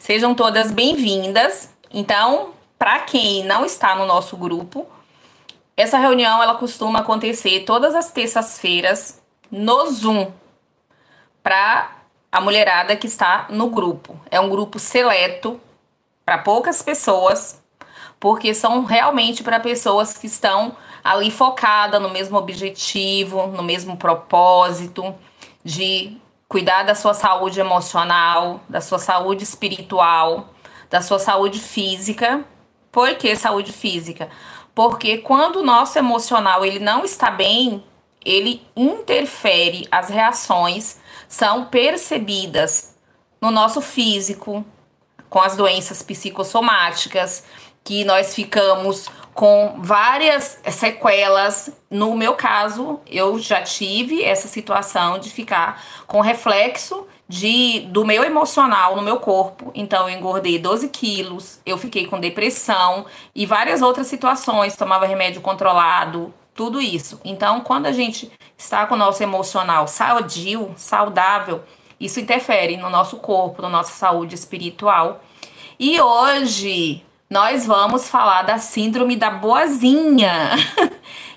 Sejam todas bem-vindas. Então, para quem não está no nosso grupo, essa reunião ela costuma acontecer todas as terças-feiras no Zoom para a mulherada que está no grupo. É um grupo seleto para poucas pessoas, porque são realmente para pessoas que estão ali focadas no mesmo objetivo, no mesmo propósito de cuidar da sua saúde emocional, da sua saúde espiritual, da sua saúde física. Por que saúde física? Porque quando o nosso emocional ele não está bem, ele interfere, as reações são percebidas no nosso físico, com as doenças psicossomáticas, que nós ficamos com várias sequelas. No meu caso, eu já tive essa situação de ficar com reflexo do meu emocional no meu corpo. Então, eu engordei 12 quilos, eu fiquei com depressão e várias outras situações, tomava remédio controlado, tudo isso. Então, quando a gente está com o nosso emocional sadio, saudável, isso interfere no nosso corpo, na nossa saúde espiritual. E hoje nós vamos falar da síndrome da boazinha.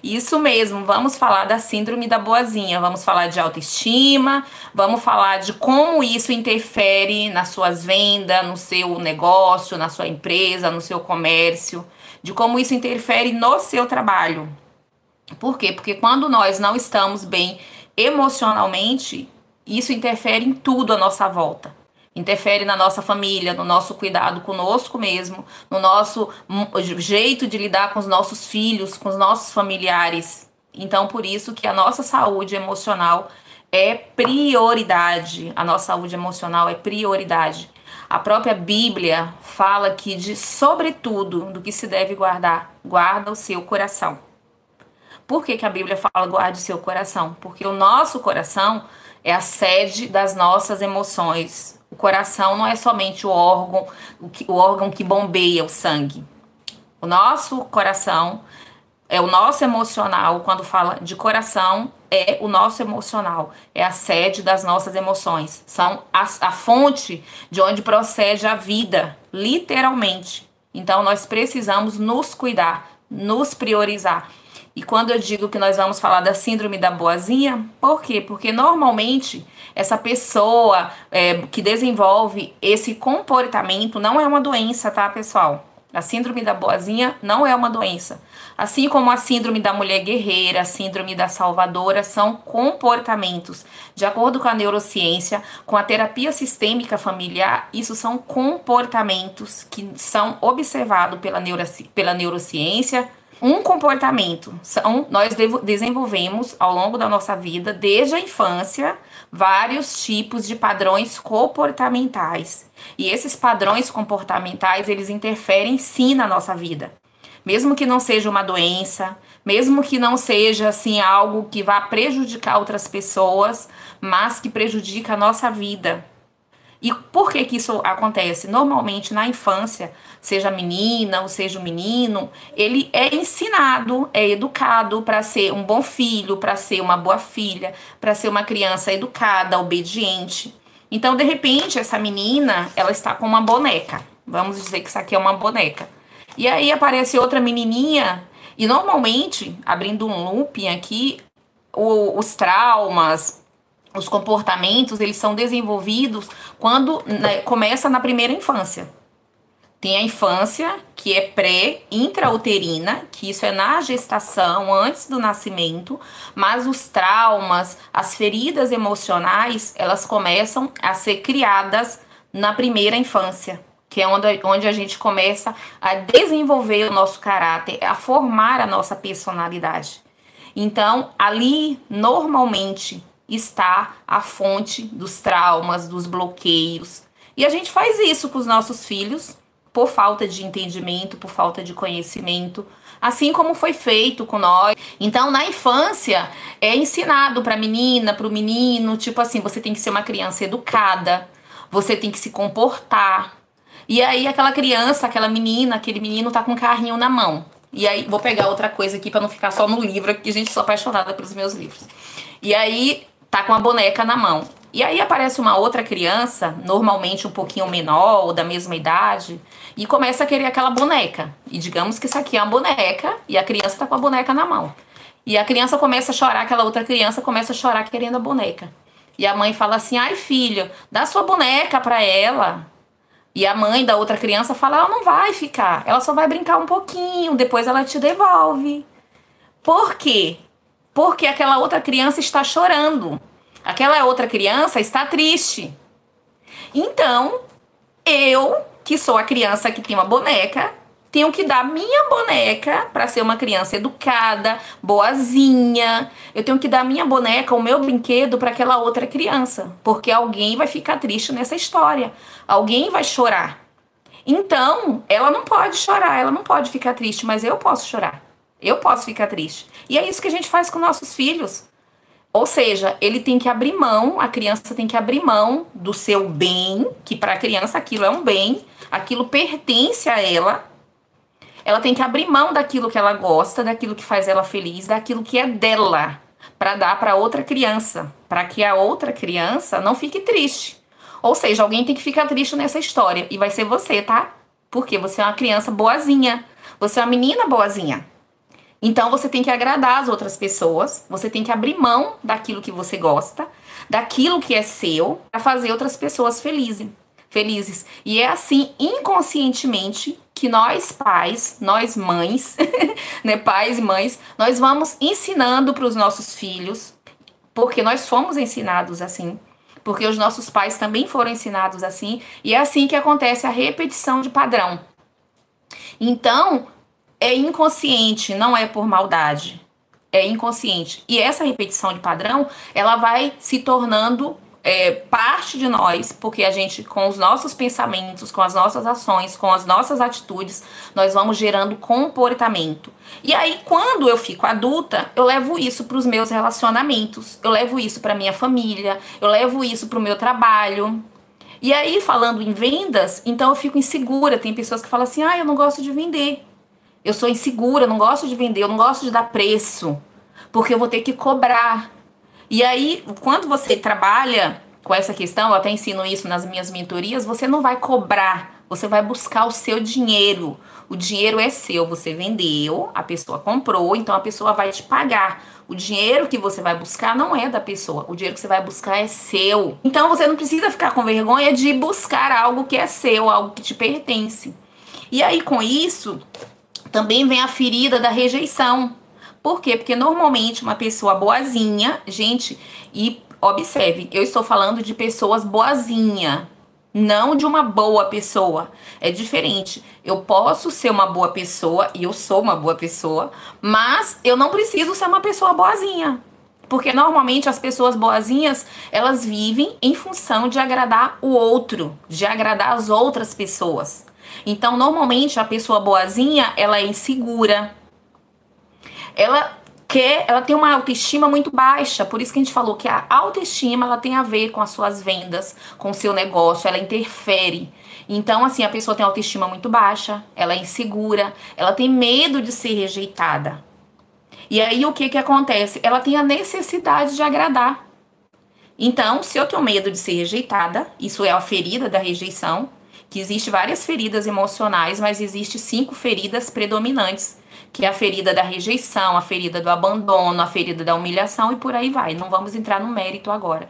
Isso mesmo, vamos falar da síndrome da boazinha. Vamos falar de autoestima, vamos falar de como isso interfere nas suas vendas, no seu negócio, na sua empresa, no seu comércio, de como isso interfere no seu trabalho. Por quê? Porque quando nós não estamos bem emocionalmente, isso interfere em tudo à nossa volta. Interfere na nossa família, no nosso cuidado conosco mesmo, no nosso jeito de lidar com os nossos filhos, com os nossos familiares. Então, por isso que a nossa saúde emocional é prioridade. A nossa saúde emocional é prioridade. A própria Bíblia fala que de sobretudo do que se deve guardar, guarda o seu coração. Por que a Bíblia fala guarde o seu coração? Porque o nosso coração é a sede das nossas emoções. O coração não é somente o órgão que bombeia o sangue. O nosso coração é o nosso emocional. Quando fala de coração, é o nosso emocional. É a sede das nossas emoções. São a fonte de onde procede a vida, literalmente. Então, nós precisamos nos cuidar, nos priorizar. E quando eu digo que nós vamos falar da síndrome da boazinha, por quê? Porque normalmente essa pessoa que desenvolve esse comportamento não é uma doença, tá, pessoal? A síndrome da boazinha não é uma doença. Assim como a síndrome da mulher guerreira, a síndrome da salvadora, são comportamentos. De acordo com a neurociência, com a terapia sistêmica familiar, isso são comportamentos que são observados pela neurociência. Um comportamento, nós desenvolvemos ao longo da nossa vida, desde a infância, vários tipos de padrões comportamentais. E esses padrões comportamentais, eles interferem sim na nossa vida. Mesmo que não seja uma doença, mesmo que não seja assim algo que vá prejudicar outras pessoas, mas que prejudica a nossa vida. E por que isso acontece? Normalmente na infância, seja a menina ou seja o menino, ele é ensinado, é educado para ser um bom filho, para ser uma boa filha, para ser uma criança educada, obediente. Então, de repente, essa menina, ela está com uma boneca. Vamos dizer que isso aqui é uma boneca. E aí aparece outra menininha e normalmente, abrindo um looping aqui, os traumas, os comportamentos, eles são desenvolvidos quando começa na primeira infância. Tem a infância, que é pré-intrauterina, que isso é na gestação, antes do nascimento, mas os traumas, as feridas emocionais, elas começam a ser criadas na primeira infância, que é onde a gente começa a desenvolver o nosso caráter, a formar a nossa personalidade. Então, ali, normalmente, está a fonte dos traumas, dos bloqueios. E a gente faz isso com os nossos filhos por falta de entendimento, por falta de conhecimento, assim como foi feito com nós. Então, na infância, é ensinado para a menina, para o menino, tipo assim, você tem que ser uma criança educada, você tem que se comportar. E aí, aquela criança, aquela menina, aquele menino tá com um carrinho na mão. E aí, vou pegar outra coisa aqui para não ficar só no livro, porque a gente sou apaixonada pelos meus livros. E aí, tá com a boneca na mão. E aí aparece uma outra criança, normalmente um pouquinho menor ou da mesma idade, e começa a querer aquela boneca. E digamos que isso aqui é uma boneca e a criança tá com a boneca na mão. E a criança começa a chorar, aquela outra criança começa a chorar querendo a boneca. E a mãe fala assim: ai, filho, dá sua boneca pra ela. E a mãe da outra criança fala: ela não vai ficar, ela só vai brincar um pouquinho, depois ela te devolve. Por quê? Porque aquela outra criança está chorando. Aquela outra criança está triste. Então, eu, que sou a criança que tem uma boneca, tenho que dar minha boneca para ser uma criança educada, boazinha. Eu tenho que dar minha boneca, o meu brinquedo para aquela outra criança, porque alguém vai ficar triste nessa história. Alguém vai chorar. Então, ela não pode chorar, ela não pode ficar triste, mas eu posso chorar. Eu posso ficar triste. E é isso que a gente faz com nossos filhos. Ou seja, ele tem que abrir mão, a criança tem que abrir mão do seu bem, que para a criança aquilo é um bem, aquilo pertence a ela. Ela tem que abrir mão daquilo que ela gosta, daquilo que faz ela feliz, daquilo que é dela, para dar para outra criança, para que a outra criança não fique triste. Ou seja, alguém tem que ficar triste nessa história, e vai ser você, tá? Porque você é uma criança boazinha, você é uma menina boazinha. Então você tem que agradar as outras pessoas, você tem que abrir mão daquilo que você gosta, daquilo que é seu, para fazer outras pessoas felizes. E é assim, inconscientemente, que nós pais, nós mães, né, pais e mães, nós vamos ensinando para os nossos filhos, porque nós fomos ensinados assim, porque os nossos pais também foram ensinados assim, e é assim que acontece a repetição de padrão. Então, é inconsciente, não é por maldade. É inconsciente. E essa repetição de padrão, ela vai se tornando parte de nós, porque a gente, com os nossos pensamentos, com as nossas ações, com as nossas atitudes, nós vamos gerando comportamento. E aí, quando eu fico adulta, eu levo isso para os meus relacionamentos, eu levo isso para minha família, eu levo isso para o meu trabalho. E aí, falando em vendas, então eu fico insegura. Tem pessoas que falam assim: ah, eu não gosto de vender. Eu sou insegura, eu não gosto de vender, eu não gosto de dar preço, porque eu vou ter que cobrar. E aí, quando você trabalha com essa questão, eu até ensino isso nas minhas mentorias, você não vai cobrar, você vai buscar o seu dinheiro. O dinheiro é seu, você vendeu, a pessoa comprou, então a pessoa vai te pagar. O dinheiro que você vai buscar não é da pessoa, o dinheiro que você vai buscar é seu. Então você não precisa ficar com vergonha de buscar algo que é seu, algo que te pertence. E aí, com isso, também vem a ferida da rejeição. Por quê? Porque normalmente uma pessoa boazinha, gente, e observe, eu estou falando de pessoas boazinha, não de uma boa pessoa. É diferente. Eu posso ser uma boa pessoa, e eu sou uma boa pessoa, mas eu não preciso ser uma pessoa boazinha. Porque normalmente as pessoas boazinhas, elas vivem em função de agradar o outro, de agradar as outras pessoas. Então, normalmente, a pessoa boazinha, ela é insegura. Ela tem uma autoestima muito baixa. Por isso que a gente falou que a autoestima, ela tem a ver com as suas vendas, com o seu negócio, ela interfere. Então, assim, a pessoa tem autoestima muito baixa, ela é insegura, ela tem medo de ser rejeitada. E aí, o que que acontece? Ela tem a necessidade de agradar. Então, se eu tenho medo de ser rejeitada, isso é a ferida da rejeição, que existe várias feridas emocionais, mas existe 5 feridas predominantes, que é a ferida da rejeição, a ferida do abandono, a ferida da humilhação e por aí vai. Não vamos entrar no mérito agora.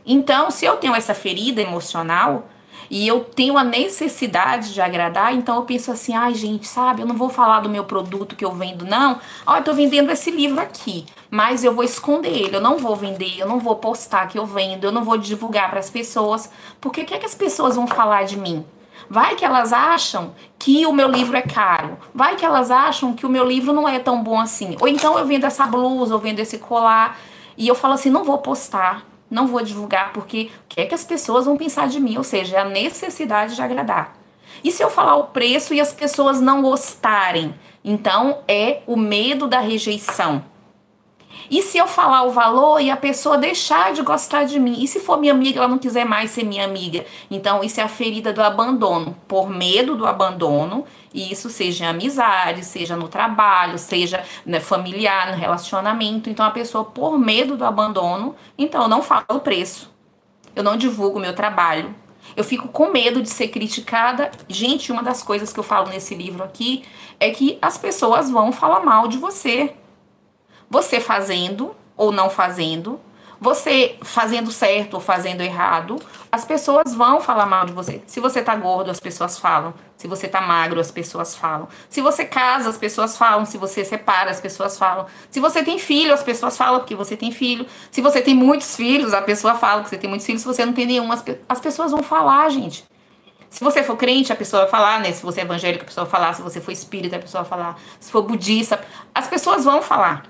Então, se eu tenho essa ferida emocional e eu tenho a necessidade de agradar, então eu penso assim: ai, gente, sabe, eu não vou falar do meu produto que eu vendo, não. Ó, eu tô vendendo esse livro aqui, mas eu vou esconder ele, eu não vou vender, eu não vou postar que eu vendo, eu não vou divulgar para as pessoas, porque o que é que as pessoas vão falar de mim? Vai que elas acham que o meu livro é caro. Vai que elas acham que o meu livro não é tão bom assim. Ou então eu vendo essa blusa, eu vendo esse colar. E eu falo assim, não vou postar, não vou divulgar, porque o que é que as pessoas vão pensar de mim? Ou seja, é a necessidade de agradar. E se eu falar o preço e as pessoas não gostarem? Então é o medo da rejeição. E se eu falar o valor e a pessoa deixar de gostar de mim? E se for minha amiga, ela não quiser mais ser minha amiga? Então, isso é a ferida do abandono. Por medo do abandono, e isso seja em amizade, seja no trabalho, seja, né, familiar, no relacionamento. Então, a pessoa, por medo do abandono, então eu não falo o preço. eu não divulgo o meu trabalho. Eu fico com medo de ser criticada. Gente, uma das coisas que eu falo nesse livro aqui é que as pessoas vão falar mal de você. Você fazendo ou não fazendo, você fazendo certo ou fazendo errado, as pessoas vão falar mal de você. Se você tá gordo, as pessoas falam. Se você tá magro, as pessoas falam. Se você casa, as pessoas falam. Se você separa, as pessoas falam. Se você tem filho, as pessoas falam porque você tem filho. Se você tem muitos filhos, a pessoa fala que você tem muitos filhos. Se você não tem nenhum, as pessoas vão falar, gente. Se você for crente, a pessoa vai falar, né? Se você é evangélico, a pessoa vai falar. Se você for espírita, a pessoa vai falar. Se for budista, as pessoas vão falar.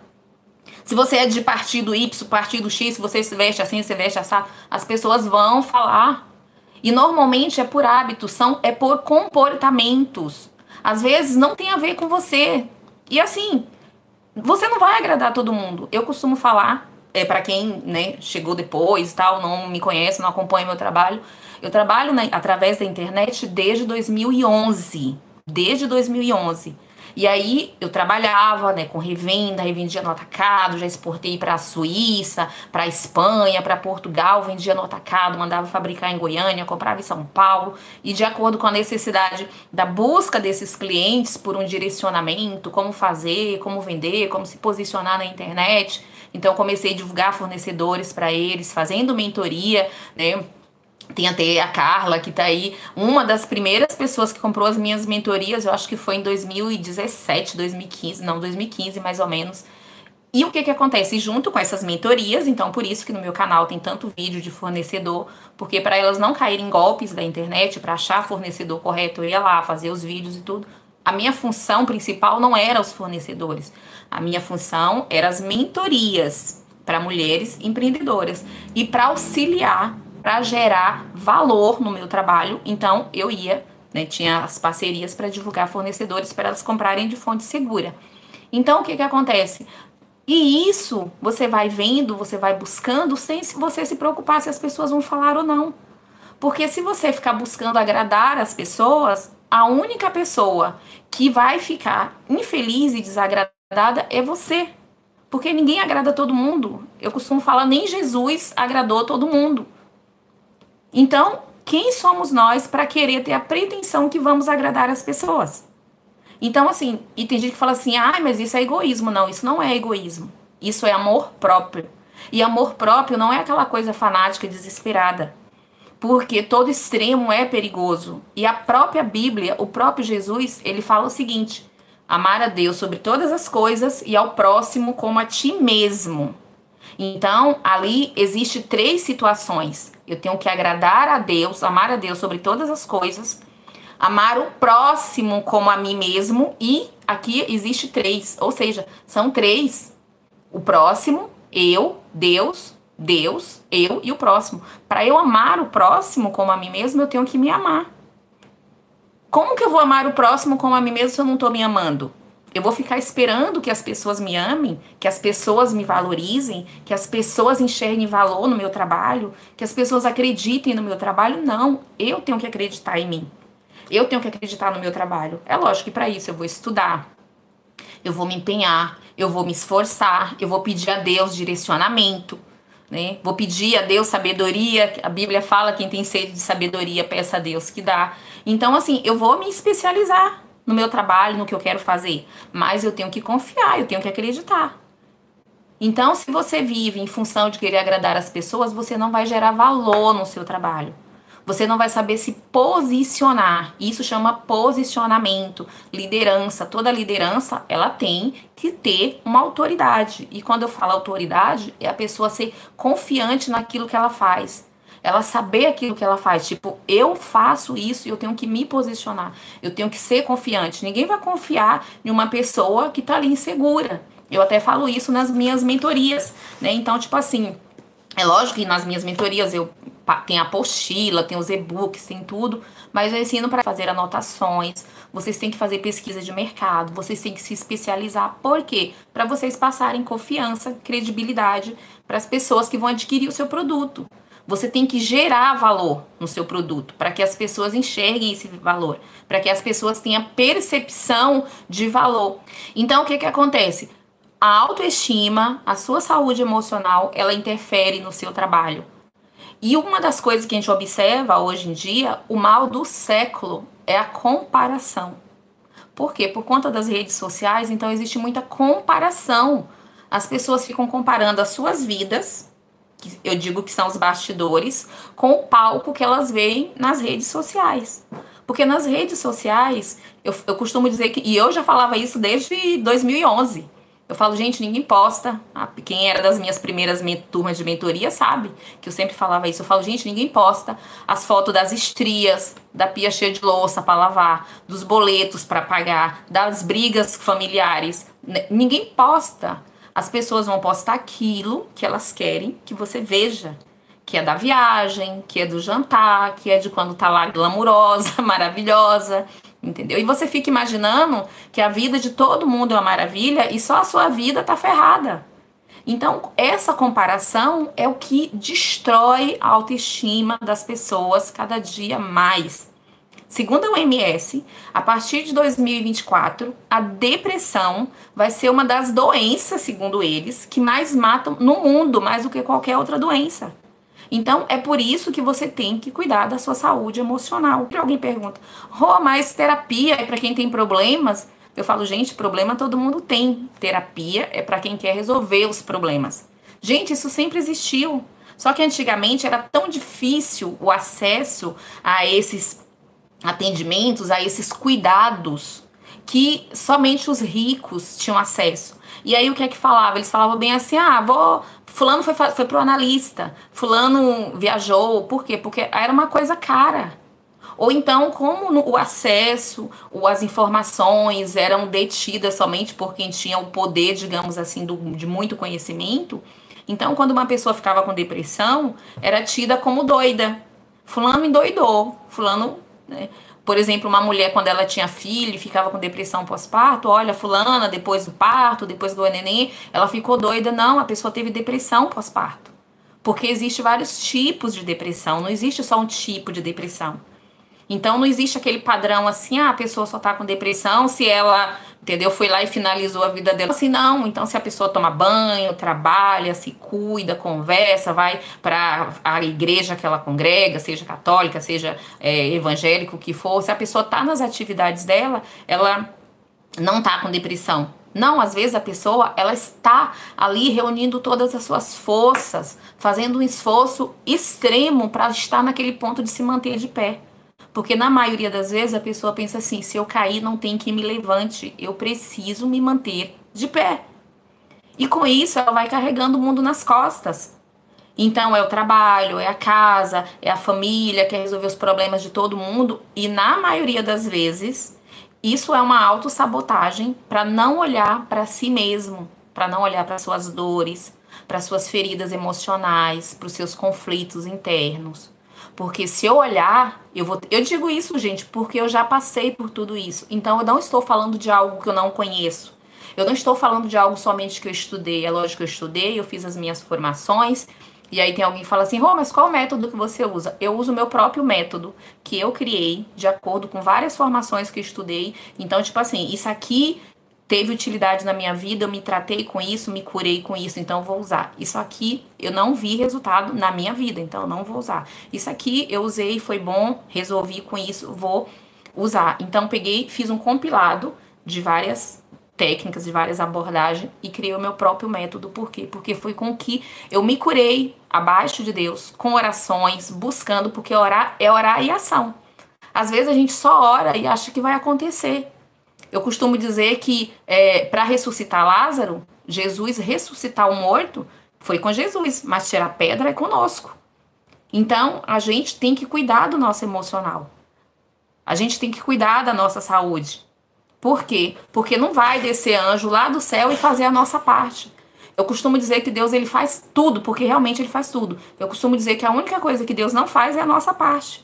Se você é de partido Y, partido X, se você se veste assim, se veste assim, as pessoas vão falar. E normalmente é por hábitos, é por comportamentos. Às vezes não tem a ver com você. E assim, você não vai agradar todo mundo. Eu costumo falar, para quem, né, chegou depois e tal, não me conhece, não acompanha meu trabalho. Eu trabalho, né, através da internet desde 2011. Desde 2011. E aí eu trabalhava, né, com revenda, revendia no atacado, já exportei para a Suíça, para a Espanha, para Portugal, vendia no atacado, mandava fabricar em Goiânia, comprava em São Paulo, e de acordo com a necessidade da busca desses clientes por um direcionamento, como fazer, como vender, como se posicionar na internet. Então eu comecei a divulgar fornecedores para eles, fazendo mentoria, né? Tem até a Carla, que tá aí, uma das primeiras pessoas que comprou as minhas mentorias, eu acho que foi em 2017, 2015, não, 2015 mais ou menos. E o que que acontece? Junto com essas mentorias, então por isso que no meu canal tem tanto vídeo de fornecedor, porque para elas não caírem em golpes da internet, para achar fornecedor correto, eu ia lá fazer os vídeos e tudo. A minha função principal não era os fornecedores, a minha função era as mentorias para mulheres empreendedoras e para auxiliar, para gerar valor no meu trabalho. Então eu ia, né, tinha as parcerias para divulgar fornecedores para elas comprarem de fonte segura. Então o que que acontece? E isso você vai vendo, você vai buscando sem você se preocupar se as pessoas vão falar ou não. Porque se você ficar buscando agradar as pessoas, a única pessoa que vai ficar infeliz e desagradada é você. Porque ninguém agrada todo mundo. Eu costumo falar, nem Jesus agradou todo mundo. Então, quem somos nós para querer ter a pretensão que vamos agradar as pessoas? Então, assim, e tem gente que fala assim, ah, mas isso é egoísmo. Não, isso não é egoísmo. Isso é amor próprio. E amor próprio não é aquela coisa fanática e desesperada. Porque todo extremo é perigoso. E a própria Bíblia, o próprio Jesus, ele fala o seguinte, amar a Deus sobre todas as coisas e ao próximo como a ti mesmo. Então, ali existe 3 situações. Eu tenho que agradar a Deus, amar a Deus sobre todas as coisas, amar o próximo como a mim mesmo, e aqui existe 3, ou seja, são 3. O próximo, eu, Deus, eu e o próximo. Para eu amar o próximo como a mim mesmo, eu tenho que me amar. Como que eu vou amar o próximo como a mim mesmo se eu não estou me amando? Eu vou ficar esperando que as pessoas me amem, que as pessoas me valorizem, que as pessoas enxerguem valor no meu trabalho, que as pessoas acreditem no meu trabalho? Não, eu tenho que acreditar em mim. Eu tenho que acreditar no meu trabalho. É lógico que para isso eu vou estudar, eu vou me empenhar, eu vou me esforçar, eu vou pedir a Deus direcionamento, né? Vou pedir a Deus sabedoria. A Bíblia fala, quem tem sede de sabedoria, peça a Deus que dá. Então, assim, eu vou me especializar no meu trabalho, no que eu quero fazer. Mas eu tenho que confiar, eu tenho que acreditar. Então, se você vive em função de querer agradar as pessoas, você não vai gerar valor no seu trabalho. Você não vai saber se posicionar. Isso chama posicionamento, liderança. Toda liderança, ela tem que ter uma autoridade. E quando eu falo autoridade, é a pessoa ser confiante naquilo que ela faz. Ela saber aquilo que ela faz. Tipo, eu faço isso e eu tenho que me posicionar. Eu tenho que ser confiante. Ninguém vai confiar em uma pessoa que tá ali insegura. Eu até falo isso nas minhas mentorias, né? Então, tipo assim, é lógico que nas minhas mentorias eu tenho apostila, tem os e-books, tem tudo, mas eu ensino para fazer anotações. Vocês têm que fazer pesquisa de mercado, vocês têm que se especializar. Por quê? Para vocês passarem confiança, credibilidade para as pessoas que vão adquirir o seu produto. Você tem que gerar valor no seu produto para que as pessoas enxerguem esse valor, para que as pessoas tenham percepção de valor. Então, o que que acontece? A autoestima, a sua saúde emocional, ela interfere no seu trabalho. E uma das coisas que a gente observa hoje em dia, o mal do século é a comparação. Por quê? Por conta das redes sociais, então existe muita comparação. As pessoas ficam comparando as suas vidas, que eu digo que são os bastidores, com o palco que elas veem nas redes sociais. Porque nas redes sociais, eu costumo dizer que, e eu já falava isso desde 2011, eu falo, gente, ninguém posta. Quem era das minhas primeiras turmas de mentoria sabe que eu sempre falava isso. Eu falo, gente, ninguém posta as fotos das estrias, da pia cheia de louça para lavar, dos boletos para pagar, das brigas familiares. Ninguém posta. As pessoas vão postar aquilo que elas querem que você veja. Que é da viagem, que é do jantar, que é de quando tá lá glamurosa, maravilhosa. Entendeu? E você fica imaginando que a vida de todo mundo é uma maravilha e só a sua vida tá ferrada. Então, essa comparação é o que destrói a autoestima das pessoas cada dia mais. Segundo a OMS, a partir de 2024, a depressão vai ser uma das doenças, segundo eles, que mais matam no mundo, mais do que qualquer outra doença. Então, é por isso que você tem que cuidar da sua saúde emocional. Alguém pergunta, mas terapia é para quem tem problemas? Eu falo, gente, problema todo mundo tem. Terapia é para quem quer resolver os problemas. Gente, isso sempre existiu. Só que antigamente era tão difícil o acesso a esses atendimentos, a esses cuidados, que somente os ricos tinham acesso. E aí o que é que falava? Eles falavam bem assim, fulano foi pro analista, fulano viajou, por quê? Porque era uma coisa cara. Ou então, como o acesso, ou as informações eram detidas somente por quem tinha o poder, digamos assim, de muito conhecimento, então quando uma pessoa ficava com depressão, era tida como doida. Fulano endoidou, fulano... né? Por exemplo, uma mulher, quando ela tinha filho e ficava com depressão pós-parto, olha, fulana, depois do parto, depois do neném, ela ficou doida. Não, a pessoa teve depressão pós-parto. Porque existe vários tipos de depressão, não existe só um tipo de depressão. Então, não existe aquele padrão assim, a pessoa só tá com depressão se ela, entendeu, foi lá e finalizou a vida dela. Assim, não. Então, se a pessoa toma banho, trabalha, se cuida, conversa, vai para a igreja que ela congrega, seja católica, seja evangélico, o que for, se a pessoa tá nas atividades dela, ela não tá com depressão. Não, às vezes a pessoa, ela está ali reunindo todas as suas forças, fazendo um esforço extremo para estar naquele ponto de se manter de pé. Porque na maioria das vezes a pessoa pensa assim, se eu cair não tem quem me levante, eu preciso me manter de pé. E com isso ela vai carregando o mundo nas costas. Então é o trabalho, é a casa, é a família, quer resolver os problemas de todo mundo. E na maioria das vezes, isso é uma autossabotagem para não olhar para si mesmo, para não olhar para suas dores, para suas feridas emocionais, para os seus conflitos internos. Porque se eu olhar, eu digo isso, gente, porque eu já passei por tudo isso. Então eu não estou falando de algo que eu não conheço. Eu não estou falando de algo somente que eu estudei. É lógico que eu estudei, eu fiz as minhas formações. E aí tem alguém que fala assim, mas qual o método que você usa? Eu uso o meu próprio método, que eu criei de acordo com várias formações que eu estudei. Então, tipo assim, isso aqui teve utilidade na minha vida, eu me tratei com isso, me curei com isso, então eu vou usar. Isso aqui eu não vi resultado na minha vida, então eu não vou usar. Isso aqui eu usei, foi bom, resolvi com isso, vou usar. Então peguei, fiz um compilado de várias técnicas, de várias abordagens e criei o meu próprio método. Por quê? Porque foi com que eu me curei abaixo de Deus, com orações, buscando, porque orar é orar e ação. Às vezes a gente só ora e acha que vai acontecer. Eu costumo dizer que para ressuscitar Lázaro, Jesus ressuscitar o morto foi com Jesus, mas tirar pedra é conosco. Então, a gente tem que cuidar do nosso emocional. A gente tem que cuidar da nossa saúde. Por quê? Porque não vai descer anjo lá do céu e fazer a nossa parte. Eu costumo dizer que Deus ele faz tudo, porque realmente ele faz tudo. Eu costumo dizer que a única coisa que Deus não faz é a nossa parte.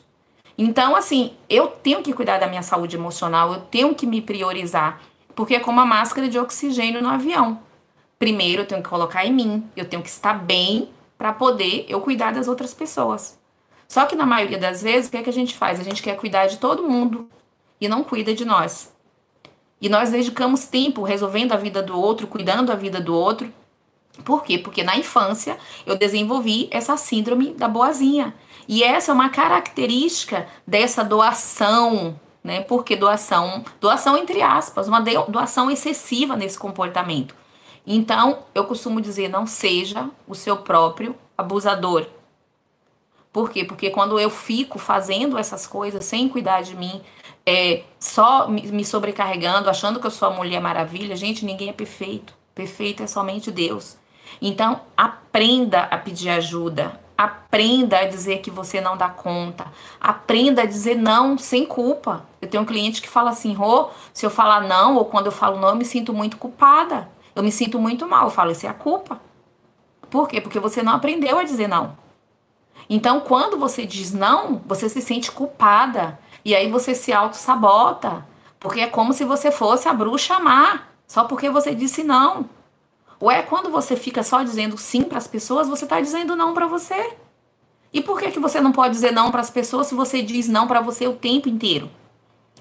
Então, assim, eu tenho que cuidar da minha saúde emocional, eu tenho que me priorizar, porque é como a máscara de oxigênio no avião. Primeiro eu tenho que colocar em mim, eu tenho que estar bem para poder eu cuidar das outras pessoas. Só que na maioria das vezes, o que é que a gente faz? A gente quer cuidar de todo mundo e não cuida de nós. E nós dedicamos tempo resolvendo a vida do outro, cuidando da vida do outro, Por quê? Porque na infância eu desenvolvi essa síndrome da boazinha. E essa é uma característica dessa doação, né? Porque doação entre aspas, uma doação excessiva nesse comportamento. Então, eu costumo dizer, não seja o seu próprio abusador. Por quê? Porque quando eu fico fazendo essas coisas sem cuidar de mim, só me sobrecarregando, achando que eu sou a Mulher Maravilha, gente, ninguém é perfeito. Perfeito é somente Deus. Então, aprenda a pedir ajuda. Aprenda a dizer que você não dá conta. Aprenda a dizer não sem culpa. Eu tenho um cliente que fala assim, Rô, se eu falar não, ou quando eu falo não, eu me sinto muito culpada. Eu me sinto muito mal. Eu falo, isso é a culpa. Por quê? Porque você não aprendeu a dizer não. Então, quando você diz não, você se sente culpada. E aí você se auto-sabota. Porque é como se você fosse a bruxa má. Só porque você disse não. Ou é quando você fica só dizendo sim para as pessoas, você está dizendo não para você. E por que você não pode dizer não para as pessoas se você diz não para você o tempo inteiro?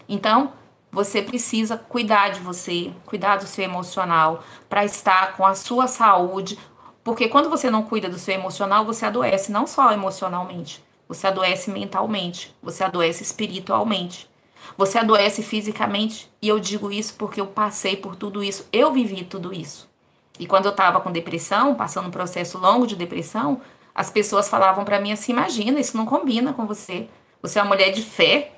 Então, você precisa cuidar de você, cuidar do seu emocional, para estar com a sua saúde. Porque quando você não cuida do seu emocional, você adoece não só emocionalmente, você adoece mentalmente, você adoece espiritualmente, você adoece fisicamente. E eu digo isso porque eu passei por tudo isso, eu vivi tudo isso. E quando eu estava com depressão, passando um processo longo de depressão, as pessoas falavam para mim assim, imagina, isso não combina com você. Você é uma mulher de fé,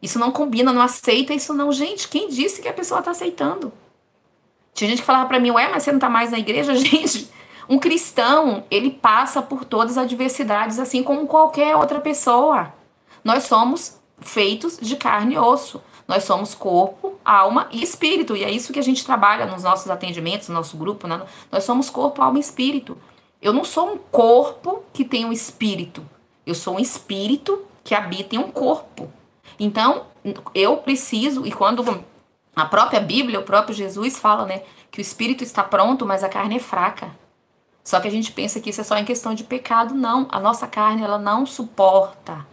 isso não combina, não aceita isso não. Gente, quem disse que a pessoa está aceitando? Tinha gente que falava para mim, ué, mas você não tá mais na igreja? Gente, um cristão, ele passa por todas as adversidades, assim como qualquer outra pessoa. Nós somos feitos de carne e osso. Nós somos corpo, alma e espírito. E é isso que a gente trabalha nos nossos atendimentos, no nosso grupo. Né? Nós somos corpo, alma e espírito. Eu não sou um corpo que tem um espírito. Eu sou um espírito que habita em um corpo. Então, eu preciso, e quando a própria Bíblia, o próprio Jesus fala, né, que o espírito está pronto, mas a carne é fraca. Só que a gente pensa que isso é só em questão de pecado. Não, a nossa carne, ela não suporta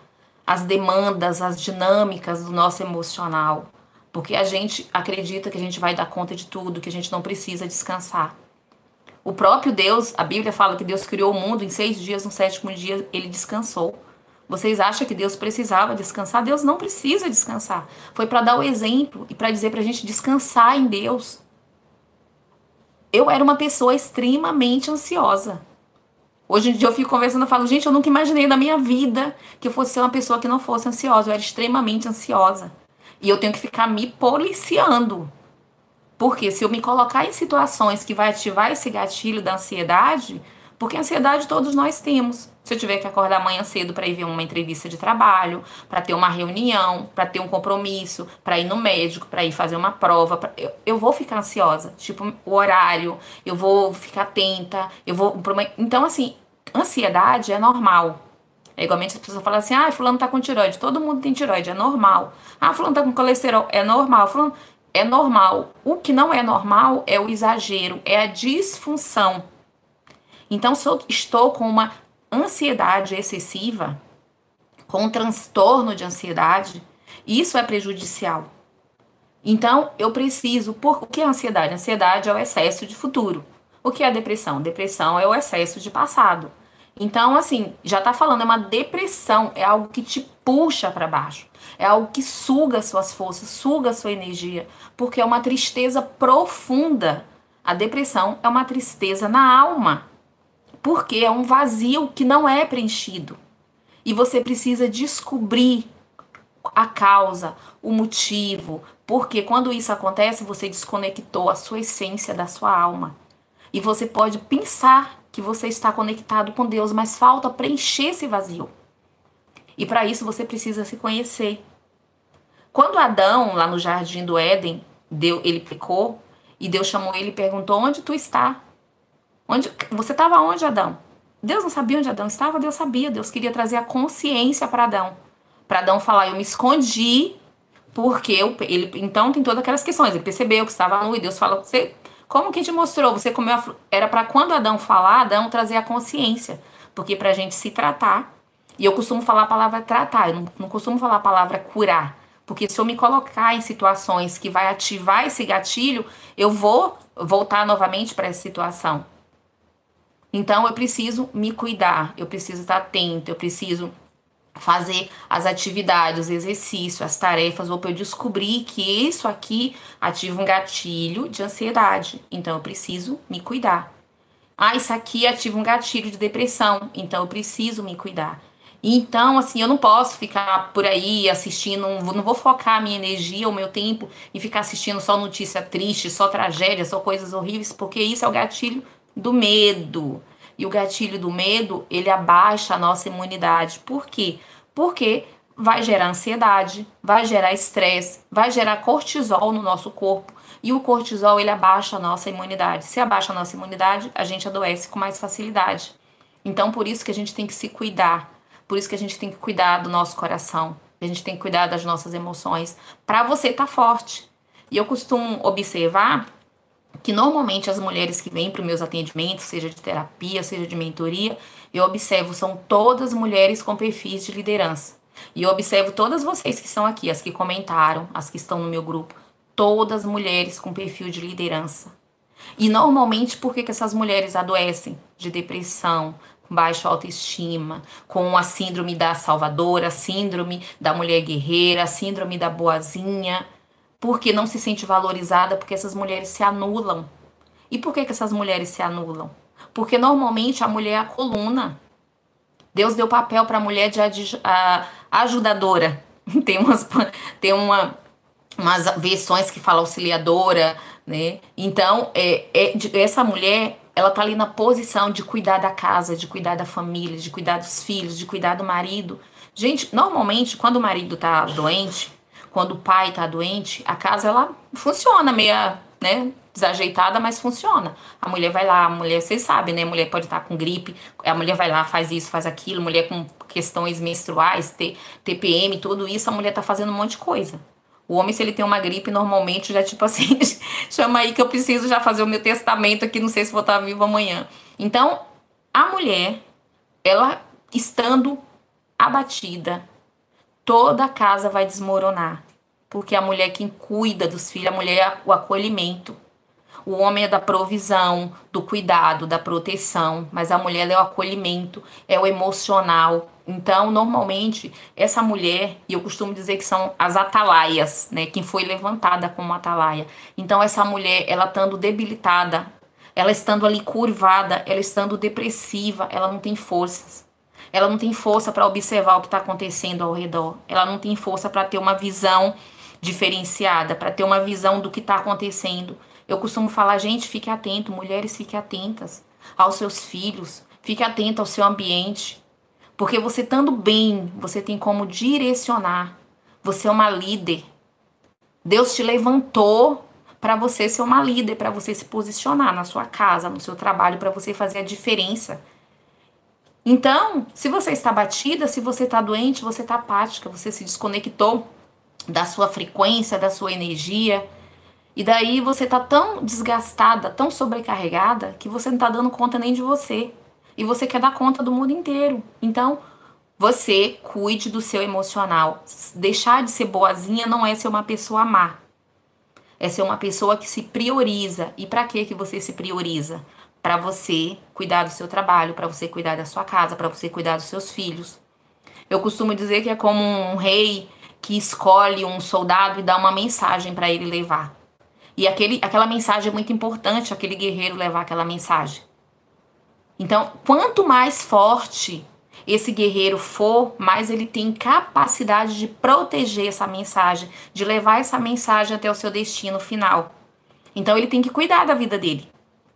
as demandas, as dinâmicas do nosso emocional. Porque a gente acredita que a gente vai dar conta de tudo, que a gente não precisa descansar. O próprio Deus, a Bíblia fala que Deus criou o mundo em 6 dias, no 7º dia ele descansou. Vocês acham que Deus precisava descansar? Deus não precisa descansar. Foi para dar o exemplo e para dizer para a gente descansar em Deus. Eu era uma pessoa extremamente ansiosa. Hoje em dia eu fico conversando e falo, gente, eu nunca imaginei na minha vida que eu fosse ser uma pessoa que não fosse ansiosa. Eu era extremamente ansiosa. E eu tenho que ficar me policiando. Porque se eu me colocar em situações que vai ativar esse gatilho da ansiedade, porque ansiedade todos nós temos. Se eu tiver que acordar amanhã cedo para ir ver uma entrevista de trabalho, para ter uma reunião, para ter um compromisso, para ir no médico, para ir fazer uma prova, eu vou ficar ansiosa. Tipo, o horário, eu vou ficar atenta, eu vou... Então, assim, ansiedade é normal. É igualmente as pessoas falam assim, ah, fulano tá com tireoide. Todo mundo tem tireoide, é normal. Ah, fulano tá com colesterol, é normal. Fulano... É normal. O que não é normal é o exagero, é a disfunção. Então, se eu estou com uma ansiedade excessiva, com um transtorno de ansiedade, isso é prejudicial. Então, eu preciso... O que é ansiedade? Ansiedade é o excesso de futuro. O que é depressão? Depressão é o excesso de passado. Então, assim, já tá falando, é uma depressão, é algo que te puxa para baixo. É algo que suga suas forças, suga sua energia, porque é uma tristeza profunda. A depressão é uma tristeza na alma, porque é um vazio que não é preenchido. E você precisa descobrir a causa, o motivo, porque quando isso acontece, você desconectou a sua essência da sua alma. E você pode pensar que você está conectado com Deus, mas falta preencher esse vazio. E para isso você precisa se conhecer. Quando Adão, lá no jardim do Éden, ele pecou, e Deus chamou ele e perguntou, onde tu está? Você estava onde, Adão? Deus não sabia onde Adão estava? Deus sabia. Deus queria trazer a consciência para Adão. Para Adão falar, eu me escondi, porque ele... Então tem todas aquelas questões. Ele percebeu que estava nu, e Deus fala, você... Como que te mostrou? Você comeu a fruta? Era para quando Adão falar, Adão trazer a consciência. Porque pra gente se tratar, e eu costumo falar a palavra tratar, eu não costumo falar a palavra curar. Porque se eu me colocar em situações que vai ativar esse gatilho, eu vou voltar novamente para essa situação. Então eu preciso me cuidar, eu preciso estar atenta, eu preciso fazer as atividades, os exercícios, as tarefas, ou para eu descobrir que isso aqui ativa um gatilho de ansiedade. Então eu preciso me cuidar. Ah, isso aqui ativa um gatilho de depressão, então eu preciso me cuidar. Então, assim, eu não posso ficar por aí assistindo, não vou focar a minha energia, o meu tempo em ficar assistindo só notícia triste, só tragédia, só coisas horríveis, porque isso é o gatilho do medo. E o gatilho do medo, ele abaixa a nossa imunidade. Por quê? Porque vai gerar ansiedade, vai gerar estresse, vai gerar cortisol no nosso corpo. E o cortisol, ele abaixa a nossa imunidade. Se abaixa a nossa imunidade, a gente adoece com mais facilidade. Então, por isso que a gente tem que se cuidar. Por isso que a gente tem que cuidar do nosso coração. A gente tem que cuidar das nossas emoções. Para você estar forte. E eu costumo observar que normalmente as mulheres que vêm para os meus atendimentos, seja de terapia, seja de mentoria, eu observo, são todas mulheres com perfis de liderança. E eu observo todas vocês que estão aqui, as que comentaram, as que estão no meu grupo, todas mulheres com perfil de liderança. E normalmente, por que essas mulheres adoecem? De depressão, com baixa autoestima, com a síndrome da salvadora, a síndrome da mulher guerreira, a síndrome da boazinha, porque não se sente valorizada, porque essas mulheres se anulam. E por que essas mulheres se anulam? Porque normalmente a mulher é a coluna. Deus deu papel para a mulher de ajudadora. Tem umas versões que fala auxiliadora, né? Então, essa mulher, ela tá ali na posição de cuidar da casa, de cuidar da família, de cuidar dos filhos, de cuidar do marido. Gente, normalmente, quando o marido tá doente, quando o pai tá doente, a casa, ela funciona meia, né, desajeitada, mas funciona. A mulher vai lá, a mulher, vocês sabem, né? A mulher pode estar com gripe, a mulher vai lá, faz isso, faz aquilo, mulher com questões menstruais, TPM, tudo isso, a mulher tá fazendo um monte de coisa. O homem, se ele tem uma gripe, normalmente já, tipo assim, chama aí que eu preciso já fazer o meu testamento aqui, não sei se vou estar vivo amanhã. Então, a mulher, ela estando abatida, toda a casa vai desmoronar. Porque a mulher é quem cuida dos filhos, a mulher é o acolhimento. O homem é da provisão, do cuidado, da proteção, mas a mulher é o acolhimento, é o emocional. Então, normalmente, essa mulher, e eu costumo dizer que são as atalaias, né? Quem foi levantada como atalaia. Então, essa mulher, ela estando debilitada, ela estando ali curvada, ela estando depressiva, ela não tem forças. Ela não tem força para observar o que está acontecendo ao redor. Ela não tem força para ter uma visão diferenciada, para ter uma visão do que está acontecendo. Eu costumo falar, gente, fique atento, mulheres, fiquem atentas aos seus filhos, fique atenta ao seu ambiente, porque você estando bem, você tem como direcionar. Você é uma líder. Deus te levantou para você ser uma líder, para você se posicionar na sua casa, no seu trabalho, para você fazer a diferença. Então, se você está batida, se você está doente, você está apática, você se desconectou da sua frequência, da sua energia. E daí você tá tão desgastada, tão sobrecarregada, que você não tá dando conta nem de você. E você quer dar conta do mundo inteiro. Então, você cuide do seu emocional. Deixar de ser boazinha não é ser uma pessoa má. É ser uma pessoa que se prioriza. E para que você se prioriza? Para você cuidar do seu trabalho, para você cuidar da sua casa, para você cuidar dos seus filhos. Eu costumo dizer que é como um rei que escolhe um soldado e dá uma mensagem para ele levar. E aquela mensagem é muito importante, aquele guerreiro levar aquela mensagem. Então, quanto mais forte esse guerreiro for, mais ele tem capacidade de proteger essa mensagem, de levar essa mensagem até o seu destino final. Então, ele tem que cuidar da vida dele.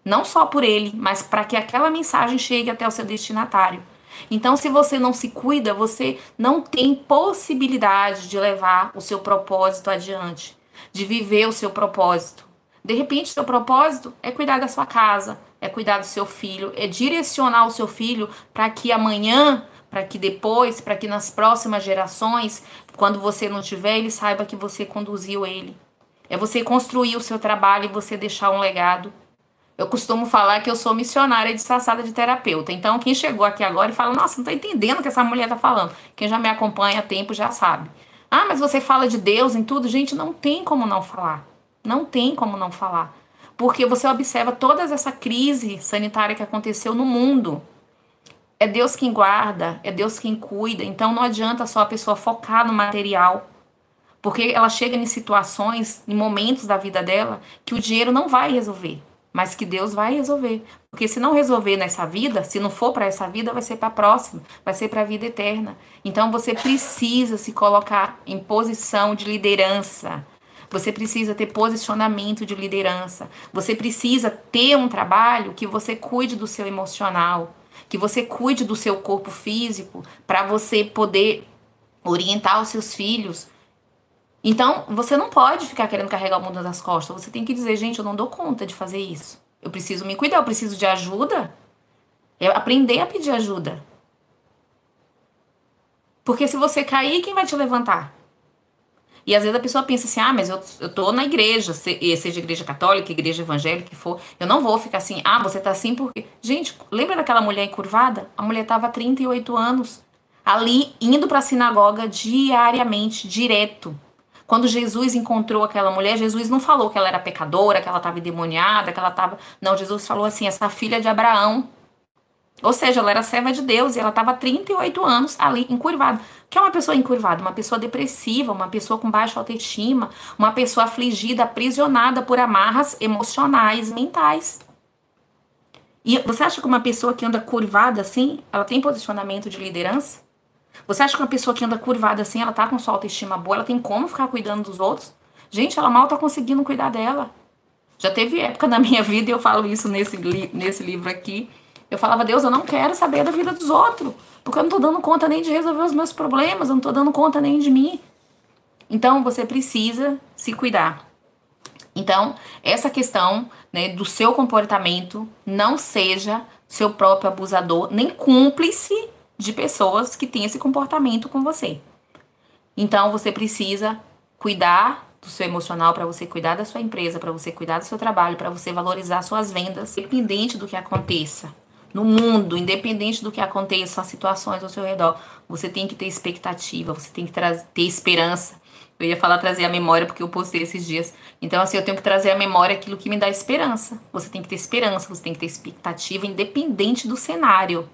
Não só por ele, mas para que aquela mensagem chegue até o seu destinatário. Então, se você não se cuida, você não tem possibilidade de levar o seu propósito adiante, de viver o seu propósito. De repente, seu propósito é cuidar da sua casa, é cuidar do seu filho, é direcionar o seu filho para que amanhã, para que depois, para que nas próximas gerações, quando você não tiver, ele saiba que você conduziu ele. É você construir o seu trabalho e você deixar um legado. Eu costumo falar que eu sou missionária disfarçada de terapeuta. Então, quem chegou aqui agora e fala, nossa, não tô entendendo o que essa mulher tá falando. Quem já me acompanha há tempo já sabe. Ah, mas você fala de Deus em tudo? Gente, não tem como não falar. Não tem como não falar. Porque você observa toda essa crise sanitária que aconteceu no mundo. É Deus quem guarda, é Deus quem cuida. Então não adianta só a pessoa focar no material. Porque ela chega em situações, em momentos da vida dela, que o dinheiro não vai resolver, mas que Deus vai resolver. Porque se não resolver nessa vida, se não for para essa vida, vai ser para a próxima, vai ser para a vida eterna. Então você precisa se colocar em posição de liderança. Você precisa ter posicionamento de liderança. Você precisa ter um trabalho que você cuide do seu emocional, que você cuide do seu corpo físico, para você poder orientar os seus filhos. Então, você não pode ficar querendo carregar o mundo nas costas. Você tem que dizer, gente, eu não dou conta de fazer isso. Eu preciso me cuidar, eu preciso de ajuda. É aprender a pedir ajuda. Porque se você cair, quem vai te levantar? E às vezes a pessoa pensa assim, mas eu tô na igreja, seja igreja católica, igreja evangélica, que for. Eu não vou ficar assim, você tá assim porque... Gente, lembra daquela mulher encurvada? A mulher tava há 38 anos ali, indo pra sinagoga diariamente, direto. Quando Jesus encontrou aquela mulher, Jesus não falou que ela era pecadora, que ela estava endemoniada, que ela estava... Não, Jesus falou assim, essa filha de Abraão. Ou seja, ela era serva de Deus e ela estava há 38 anos ali, encurvada. O que é uma pessoa encurvada? Uma pessoa depressiva, uma pessoa com baixa autoestima, uma pessoa afligida, aprisionada por amarras emocionais, mentais. E você acha que uma pessoa que anda curvada assim, ela tem posicionamento de liderança? Você acha que uma pessoa que anda curvada assim, ela tá com sua autoestima boa, ela tem como ficar cuidando dos outros? Gente, ela mal tá conseguindo cuidar dela. Já teve época na minha vida, e eu falo isso nesse livro aqui, eu falava, Deus, eu não quero saber da vida dos outros, porque eu não tô dando conta nem de resolver os meus problemas, eu não tô dando conta nem de mim. Então, você precisa se cuidar. Então, essa questão, né, do seu comportamento, não seja seu próprio abusador, nem cúmplice de pessoas que têm esse comportamento com você. Então, você precisa cuidar do seu emocional, para você cuidar da sua empresa, para você cuidar do seu trabalho, para você valorizar suas vendas, independente do que aconteça no mundo, independente do que aconteça, as situações ao seu redor. Você tem que ter expectativa, você tem que ter esperança. Eu ia falar trazer a memória, porque eu postei esses dias. Então, assim, eu tenho que trazer à memória aquilo que me dá esperança. Você tem que ter esperança, você tem que ter expectativa, independente do cenário.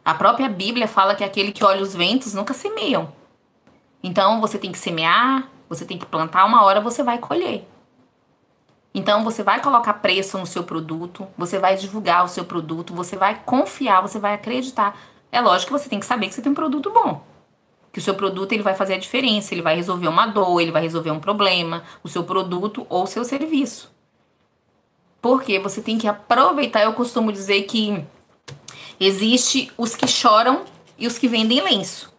A própria Bíblia fala que aquele que olha os ventos nunca semeiam. Então, você tem que semear, você tem que plantar, uma hora você vai colher. Então, você vai colocar preço no seu produto, você vai divulgar o seu produto, você vai confiar, você vai acreditar. É lógico que você tem que saber que você tem um produto bom. Que o seu produto ele vai fazer a diferença, ele vai resolver uma dor, ele vai resolver um problema, o seu produto ou o seu serviço. Porque você tem que aproveitar, eu costumo dizer que existe os que choram e os que vendem lenço.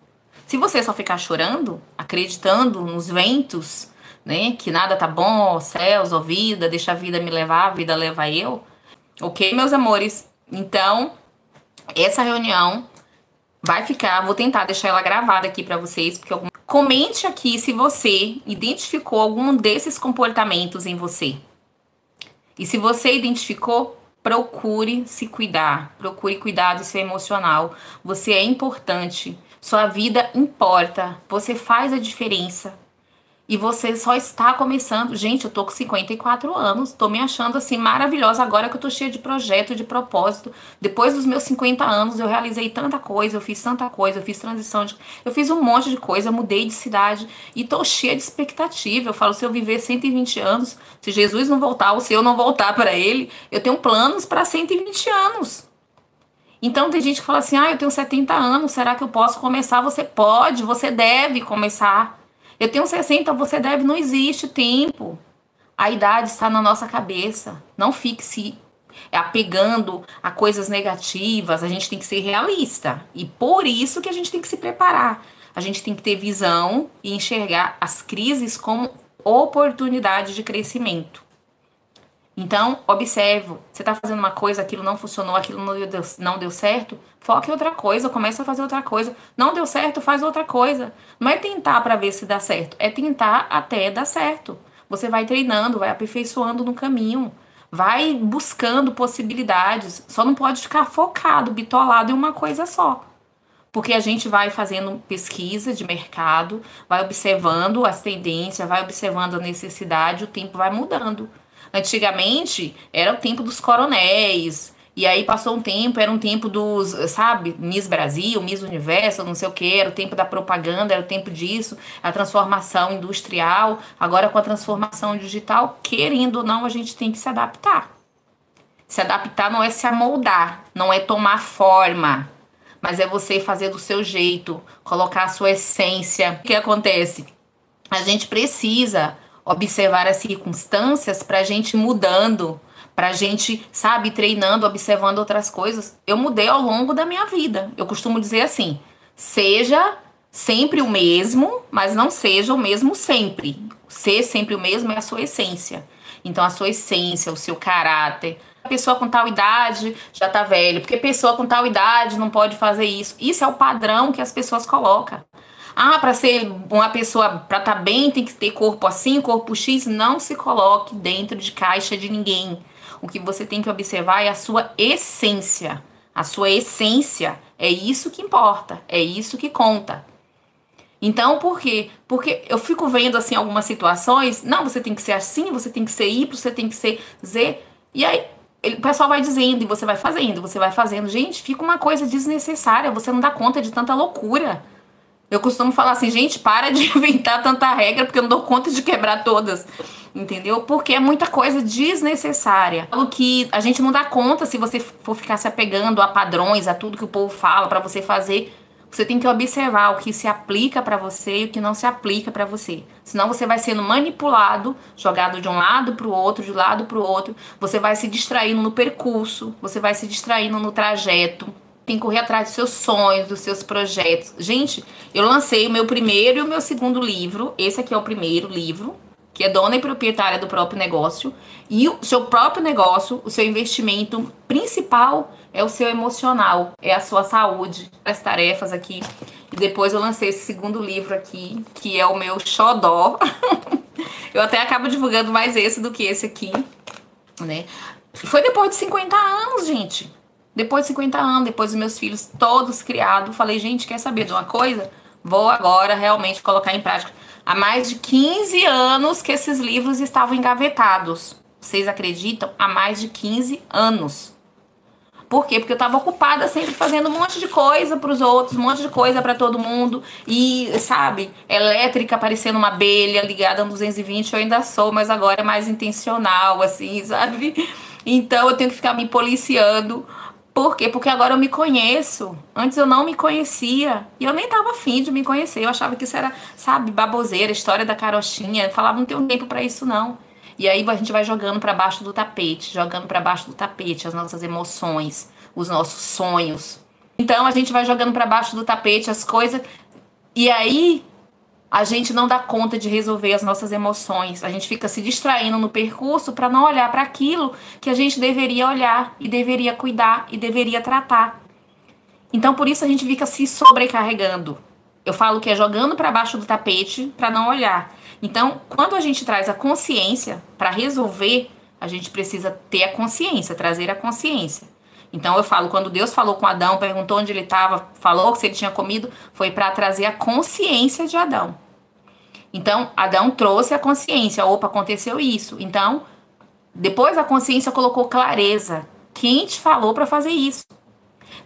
Se você só ficar chorando, acreditando nos ventos, né, que nada tá bom, ó céus, ó vida, deixa a vida me levar, a vida leva eu. Ok, meus amores? Então, essa reunião vai ficar, vou tentar deixar ela gravada aqui pra vocês, porque comente aqui se você identificou algum desses comportamentos em você. E se você identificou, procure se cuidar, procure cuidar do seu emocional. Você é importante, sua vida importa, você faz a diferença. E você só está começando. Gente, eu tô com 54 anos, tô me achando assim maravilhosa agora que eu tô cheia de projeto, de propósito. Depois dos meus 50 anos eu realizei tanta coisa, eu fiz tanta coisa, eu fiz transição, eu fiz um monte de coisa, mudei de cidade e tô cheia de expectativa. Eu falo, se eu viver 120 anos, se Jesus não voltar ou se eu não voltar para ele, eu tenho planos para 120 anos. Então tem gente que fala assim, eu tenho 70 anos, será que eu posso começar? Você pode, você deve começar. Eu tenho 60, você deve, não existe tempo. A idade está na nossa cabeça. Não fique se apegando a coisas negativas. A gente tem que ser realista. E por isso que a gente tem que se preparar. A gente tem que ter visão e enxergar as crises como oportunidade de crescimento. Então, observe, você está fazendo uma coisa, aquilo não funcionou, aquilo não deu certo, foque em outra coisa, comece a fazer outra coisa. Não deu certo, faz outra coisa. Não é tentar para ver se dá certo, é tentar até dar certo. Você vai treinando, vai aperfeiçoando no caminho, vai buscando possibilidades, só não pode ficar focado, bitolado em uma coisa só. Porque a gente vai fazendo pesquisa de mercado, vai observando as tendências, vai observando a necessidade, o tempo vai mudando. Antigamente era o tempo dos coronéis. E aí passou um tempo, era um tempo dos, sabe, Miss Brasil, Miss Universo, não sei o que, era o tempo da propaganda, era o tempo disso, a transformação industrial. Agora com a transformação digital, querendo ou não, a gente tem que se adaptar. Se adaptar não é se amoldar, não é tomar forma, mas é você fazer do seu jeito, colocar a sua essência. O que acontece? A gente precisa observar as circunstâncias pra gente ir mudando, pra gente, sabe, treinando, observando outras coisas. Eu mudei ao longo da minha vida. Eu costumo dizer assim: seja sempre o mesmo, mas não seja o mesmo sempre. Ser sempre o mesmo é a sua essência. Então, a sua essência, o seu caráter. A pessoa com tal idade já tá velha, porque pessoa com tal idade não pode fazer isso. Isso é o padrão que as pessoas colocam. Ah, para ser uma pessoa, para estar bem, tem que ter corpo assim, corpo X. Não se coloque dentro de caixa de ninguém. O que você tem que observar é a sua essência. A sua essência é isso que importa, é isso que conta. Então, por quê? Porque eu fico vendo assim algumas situações, não, você tem que ser assim, você tem que ser Y, você tem que ser Z. E aí o pessoal vai dizendo e você vai fazendo, você vai fazendo. Gente, fica uma coisa desnecessária, você não dá conta de tanta loucura. Eu costumo falar assim, gente, para de inventar tanta regra, porque eu não dou conta de quebrar todas, entendeu? Porque é muita coisa desnecessária. Algo que a gente não dá conta se você for ficar se apegando a padrões, a tudo que o povo fala pra você fazer. Você tem que observar o que se aplica pra você e o que não se aplica pra você. Senão você vai sendo manipulado, jogado de um lado pro outro, de um lado pro outro. Você vai se distraindo no percurso, você vai se distraindo no trajeto. Tem que correr atrás dos seus sonhos, dos seus projetos. Gente, eu lancei o meu primeiro e o meu segundo livro. Esse aqui é o primeiro livro, que é dona e proprietária do próprio negócio. E o seu próprio negócio, o seu investimento principal é o seu emocional, é a sua saúde. As tarefas aqui. E depois eu lancei esse segundo livro aqui, que é o meu xodó. Eu até acabo divulgando mais esse do que esse aqui, né? Foi depois de 50 anos, gente. Depois de 50 anos, depois dos meus filhos todos criados, falei, gente, quer saber de uma coisa? Vou agora realmente colocar em prática. Há mais de 15 anos que esses livros estavam engavetados. Vocês acreditam? Há mais de 15 anos. Por quê? Porque eu estava ocupada sempre fazendo um monte de coisa para os outros, um monte de coisa para todo mundo. E, sabe, elétrica parecendo uma abelha ligada no 220, eu ainda sou, mas agora é mais intencional, assim, sabe? Então eu tenho que ficar me policiando. Por quê? Porque agora eu me conheço. Antes eu não me conhecia. E eu nem tava afim de me conhecer. Eu achava que isso era, sabe, baboseira, história da carochinha. Eu falava, não tenho tempo pra isso, não. E aí a gente vai jogando pra baixo do tapete, jogando pra baixo do tapete as nossas emoções, os nossos sonhos. Então a gente vai jogando pra baixo do tapete as coisas. E aí a gente não dá conta de resolver as nossas emoções. A gente fica se distraindo no percurso para não olhar para aquilo que a gente deveria olhar e deveria cuidar e deveria tratar. Então por isso a gente fica se sobrecarregando. Eu falo que é jogando para baixo do tapete para não olhar. Então, quando a gente traz a consciência para resolver, a gente precisa ter a consciência, trazer a consciência. Então eu falo, quando Deus falou com Adão, perguntou onde ele estava, falou se ele tinha comido, foi para trazer a consciência de Adão. Então, Adão trouxe a consciência, opa, aconteceu isso. Então, depois a consciência colocou clareza. Quem te falou para fazer isso?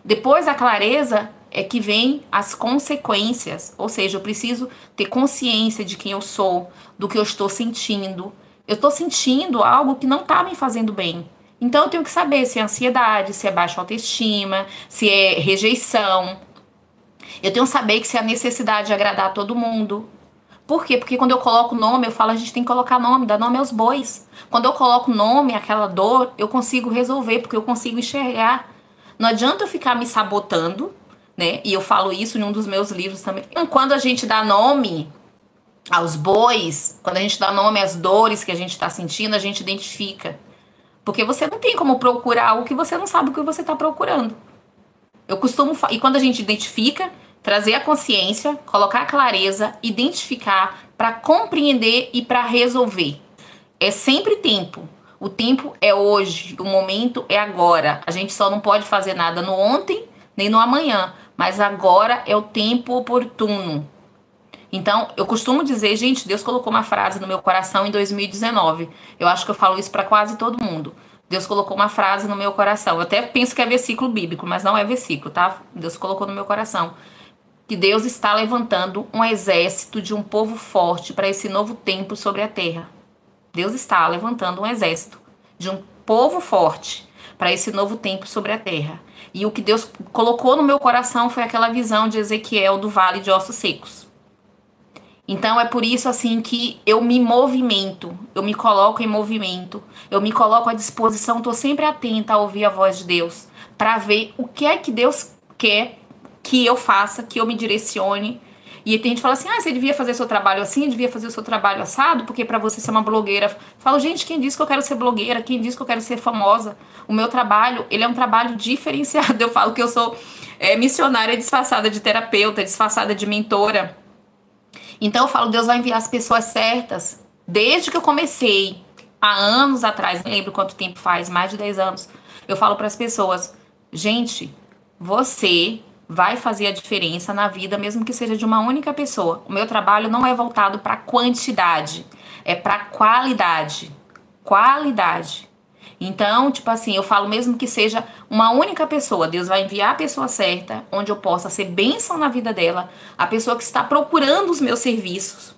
Depois da clareza é que vem as consequências. Ou seja, eu preciso ter consciência de quem eu sou, do que eu estou sentindo. Eu estou sentindo algo que não está me fazendo bem. Então eu tenho que saber se é ansiedade, se é baixa autoestima, se é rejeição. Eu tenho que saber que se é a necessidade de agradar a todo mundo. Por quê? Porque quando eu coloco nome, eu falo, a gente tem que colocar nome, dar nome aos bois. Quando eu coloco nome àquela dor, eu consigo resolver, porque eu consigo enxergar. Não adianta eu ficar me sabotando, né? E eu falo isso em um dos meus livros também. Quando a gente dá nome aos bois, quando a gente dá nome às dores que a gente está sentindo, a gente identifica. Porque você não tem como procurar algo que você não sabe o que você está procurando. Eu costumo... E quando a gente identifica, trazer a consciência, colocar a clareza, identificar para compreender e para resolver. É sempre tempo. O tempo é hoje, o momento é agora. A gente só não pode fazer nada no ontem nem no amanhã, mas agora é o tempo oportuno. Então, eu costumo dizer, gente, Deus colocou uma frase no meu coração em 2019. Eu acho que eu falo isso para quase todo mundo. Deus colocou uma frase no meu coração. Eu até penso que é versículo bíblico, mas não é versículo, tá? Deus colocou no meu coração. Que Deus está levantando um exército de um povo forte para esse novo tempo sobre a terra. Deus está levantando um exército de um povo forte para esse novo tempo sobre a terra. E o que Deus colocou no meu coração foi aquela visão de Ezequiel do vale de ossos secos. Então é por isso assim que eu me movimento, eu me coloco em movimento, eu me coloco à disposição, estou sempre atenta a ouvir a voz de Deus, para ver o que é que Deus quer que eu faça, que eu me direcione. E tem gente que fala assim, você devia fazer seu trabalho assim, devia fazer o seu trabalho assado, porque para você ser uma blogueira... Eu falo, gente, quem disse que eu quero ser blogueira? Quem disse que eu quero ser famosa? O meu trabalho, ele é um trabalho diferenciado. Eu falo que eu sou missionária disfarçada de terapeuta, disfarçada de mentora. Então eu falo, Deus vai enviar as pessoas certas. Desde que eu comecei, há anos atrás, não lembro quanto tempo faz, mais de 10 anos, eu falo para as pessoas, gente, você vai fazer a diferença na vida, mesmo que seja de uma única pessoa. O meu trabalho não é voltado para quantidade, é para qualidade. Qualidade. Então, tipo assim, eu falo mesmo que seja uma única pessoa, Deus vai enviar a pessoa certa, onde eu possa ser bênção na vida dela, a pessoa que está procurando os meus serviços,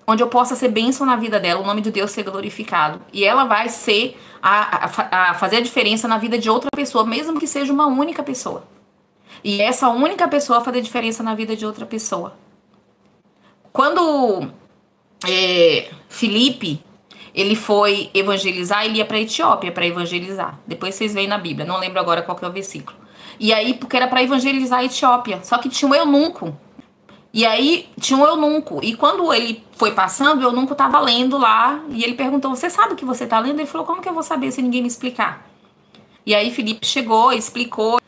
onde eu possa ser bênção na vida dela, o nome de Deus ser glorificado. E ela vai ser a fazer a diferença na vida de outra pessoa, mesmo que seja uma única pessoa. E essa única pessoa fazer diferença na vida de outra pessoa. Quando Filipe, ele foi evangelizar, ele ia para a Etiópia para evangelizar. Depois vocês veem na Bíblia, não lembro agora qual que é o versículo. E aí, porque era para evangelizar a Etiópia, só que tinha um eunuco. E aí, tinha um eunuco. E quando ele foi passando, o eunuco estava lendo lá, e ele perguntou, você sabe o que você está lendo? Ele falou, como que eu vou saber se ninguém me explicar? E aí, Filipe chegou, explicou.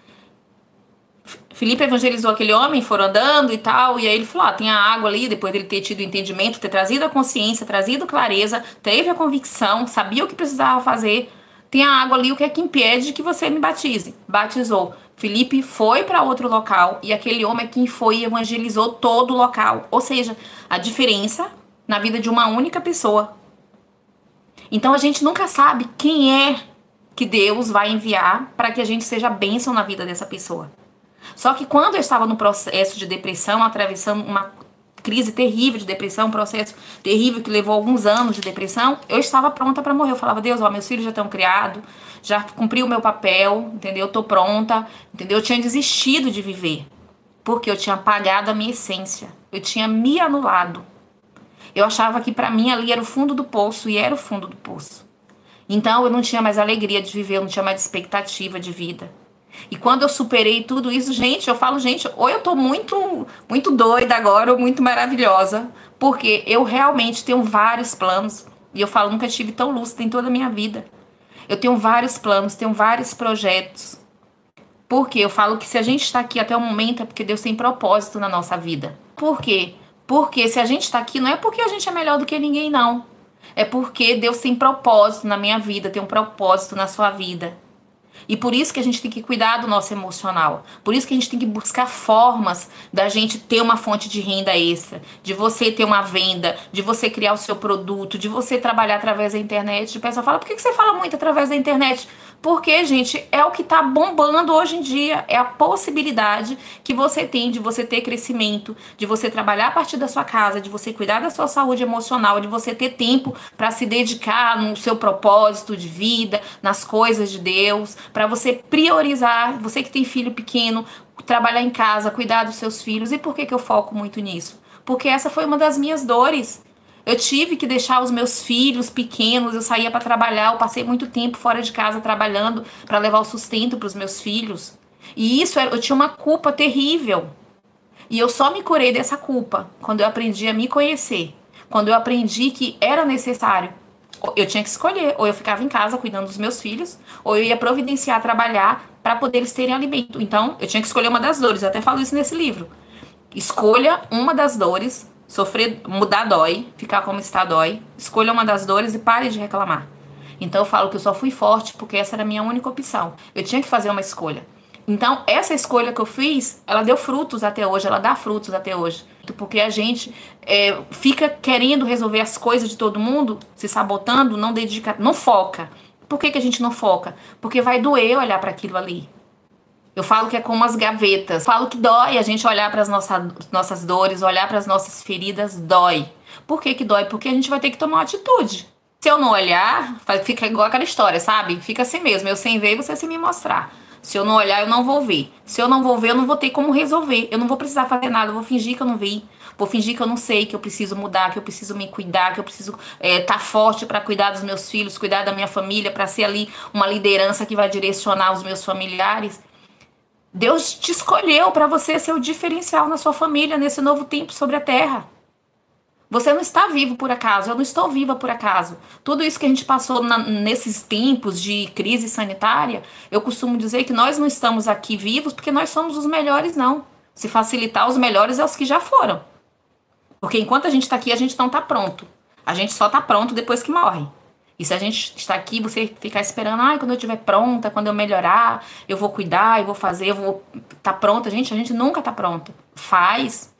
Filipe evangelizou aquele homem, foram andando e tal, e aí ele falou, tem a água ali, depois dele ter tido entendimento, ter trazido a consciência, trazido clareza, teve a convicção, sabia o que precisava fazer, tem a água ali, o que é que impede que você me batize? Batizou. Filipe foi para outro local, e aquele homem é quem foi e evangelizou todo o local, ou seja, a diferença na vida de uma única pessoa. Então a gente nunca sabe quem é que Deus vai enviar para que a gente seja bênção na vida dessa pessoa. Só que quando eu estava no processo de depressão, atravessando uma crise terrível de depressão, um processo terrível que levou alguns anos de depressão, eu estava pronta para morrer. Eu falava, Deus, meus filhos já estão criados, já cumpri o meu papel, entendeu? Eu tô pronta, entendeu? Eu tinha desistido de viver, porque eu tinha apagado a minha essência, eu tinha me anulado. Eu achava que para mim ali era o fundo do poço, e era o fundo do poço. Então eu não tinha mais alegria de viver, eu não tinha mais expectativa de vida. E quando eu superei tudo isso, gente, eu falo, gente, ou eu tô muito doida agora, ou muito maravilhosa, porque eu realmente tenho vários planos, e eu falo, nunca estive tão lúcida em toda a minha vida. Eu tenho vários planos, tenho vários projetos. Porque eu falo que se a gente está aqui até o momento é porque Deus tem propósito na nossa vida. Por quê? Porque se a gente está aqui não é porque a gente é melhor do que ninguém, não. É porque Deus tem propósito na minha vida, tem um propósito na sua vida. E por isso que a gente tem que cuidar do nosso emocional. Por isso que a gente tem que buscar formas da gente ter uma fonte de renda extra, de você ter uma venda, de você criar o seu produto, de você trabalhar através da internet. O pessoal fala, por que você fala muito através da internet? Porque, gente, é o que tá bombando hoje em dia. É a possibilidade que você tem de você ter crescimento, de você trabalhar a partir da sua casa, de você cuidar da sua saúde emocional, de você ter tempo para se dedicar no seu propósito de vida, nas coisas de Deus, para você priorizar, você que tem filho pequeno, trabalhar em casa, cuidar dos seus filhos. E por que eu foco muito nisso? Porque essa foi uma das minhas dores. Eu tive que deixar os meus filhos pequenos, eu saía para trabalhar, eu passei muito tempo fora de casa trabalhando para levar o sustento para os meus filhos. E isso, eu tinha uma culpa terrível. E eu só me curei dessa culpa quando eu aprendi a me conhecer. Quando eu aprendi que era necessário. Eu tinha que escolher, ou eu ficava em casa cuidando dos meus filhos, ou eu ia providenciar trabalhar para poder eles terem alimento. Então, eu tinha que escolher uma das dores, eu até falo isso nesse livro. Escolha uma das dores. Sofrer, mudar dói, ficar como está dói. Escolha uma das dores e pare de reclamar. Então eu falo que eu só fui forte porque essa era a minha única opção. Eu tinha que fazer uma escolha. Então, essa escolha que eu fiz, ela deu frutos até hoje, ela dá frutos até hoje. Porque a gente fica querendo resolver as coisas de todo mundo, se sabotando, não dedica, não foca. Por que a gente não foca? Porque vai doer olhar para aquilo ali. Eu falo que é como as gavetas. Falo que dói a gente olhar para as nossas dores, olhar para as nossas feridas, dói. Por que dói? Porque a gente vai ter que tomar uma atitude. Se eu não olhar, fica igual aquela história, sabe? Fica assim mesmo, eu sem ver e você sem me mostrar. Se eu não olhar, eu não vou ver. Se eu não vou ver, eu não vou ter como resolver. Eu não vou precisar fazer nada, eu vou fingir que eu não vi. Vou fingir que eu não sei, que eu preciso mudar, que eu preciso me cuidar, que eu preciso tá forte para cuidar dos meus filhos, cuidar da minha família, para ser ali uma liderança que vai direcionar os meus familiares. Deus te escolheu para você ser o diferencial na sua família nesse novo tempo sobre a terra. Você não está vivo por acaso, eu não estou viva por acaso. Tudo isso que a gente passou nesses tempos de crise sanitária, eu costumo dizer que nós não estamos aqui vivos porque nós somos os melhores, não. Se facilitar, os melhores é os que já foram. Porque enquanto a gente está aqui, a gente não está pronto. A gente só está pronto depois que morre. E se a gente está aqui, você ficar esperando, quando eu estiver pronta, quando eu melhorar, eu vou cuidar, eu vou fazer, eu vou tá pronta. Gente, a gente nunca tá pronta. Faz.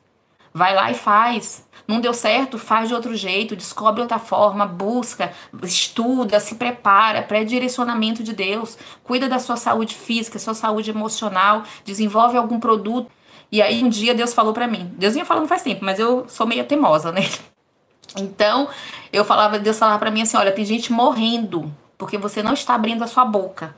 Vai lá e faz. Não deu certo? Faz de outro jeito, descobre outra forma, busca, estuda, se prepara, pré-direcionamento de Deus. Cuida da sua saúde física, sua saúde emocional, desenvolve algum produto. E aí um dia Deus falou pra mim. Deus vinha falando faz tempo, mas eu sou meio teimosa, né? Então, Deus falava pra mim assim, olha, tem gente morrendo porque você não está abrindo a sua boca.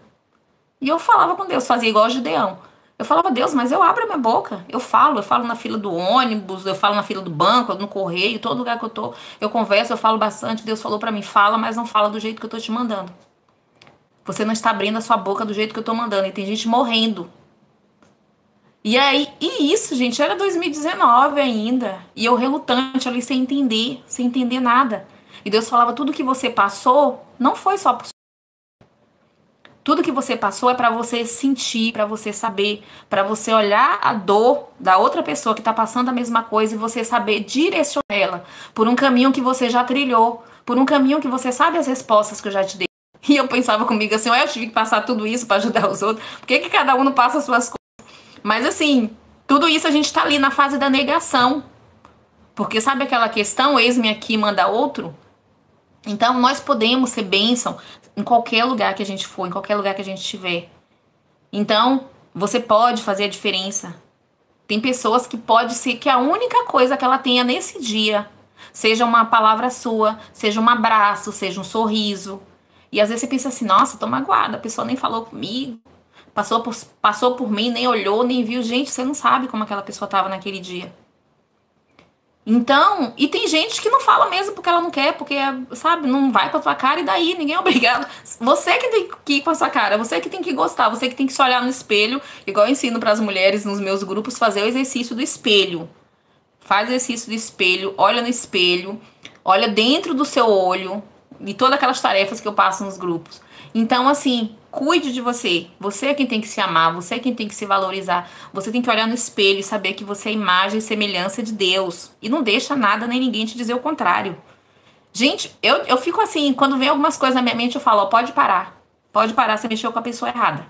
E eu falava com Deus, fazia igual o Gideão. Eu falava, Deus, mas eu abro a minha boca. Eu falo na fila do ônibus, eu falo na fila do banco, no correio, todo lugar que eu tô, eu converso, eu falo bastante. Deus falou pra mim, fala, mas não fala do jeito que eu tô te mandando. Você não está abrindo a sua boca do jeito que eu tô mandando. E tem gente morrendo. E aí, e isso, gente, era 2019 ainda. E eu relutante ali, sem entender nada. E Deus falava, tudo que você passou, não foi só por tudo que você passou é para você sentir, para você saber, para você olhar a dor da outra pessoa que tá passando a mesma coisa e você saber direcionar ela por um caminho que você já trilhou, por um caminho que você sabe as respostas que eu já te dei. E eu pensava comigo assim, eu tive que passar tudo isso para ajudar os outros. Por que cada um não passa as suas coisas? Mas assim, tudo isso a gente tá ali na fase da negação. Porque sabe aquela questão, eis-me aqui, manda outro? Então, nós podemos ser bênção em qualquer lugar que a gente for, em qualquer lugar que a gente estiver. Então, você pode fazer a diferença. Tem pessoas que pode ser que a única coisa que ela tenha nesse dia seja uma palavra sua, seja um abraço, seja um sorriso. E às vezes você pensa assim, nossa, tô magoada, a pessoa nem falou comigo, passou por mim, nem olhou, nem viu. Gente, você não sabe como aquela pessoa estava naquele dia. Então, e tem gente que não fala mesmo porque ela não quer, porque, sabe, não vai com a tua cara e daí, ninguém é obrigado. Você que tem que ir com a sua cara, você que tem que gostar, você que tem que se olhar no espelho, igual eu ensino para as mulheres nos meus grupos, fazer o exercício do espelho. Faz o exercício do espelho, olha no espelho, olha dentro do seu olho e todas aquelas tarefas que eu passo nos grupos. Então, assim, cuide de você. Você é quem tem que se amar, você é quem tem que se valorizar. Você tem que olhar no espelho e saber que você é imagem e semelhança de Deus. E não deixa nada nem ninguém te dizer o contrário. Gente, eu fico assim, quando vem algumas coisas na minha mente, eu falo, ó, pode parar. Pode parar, você mexeu com a pessoa errada.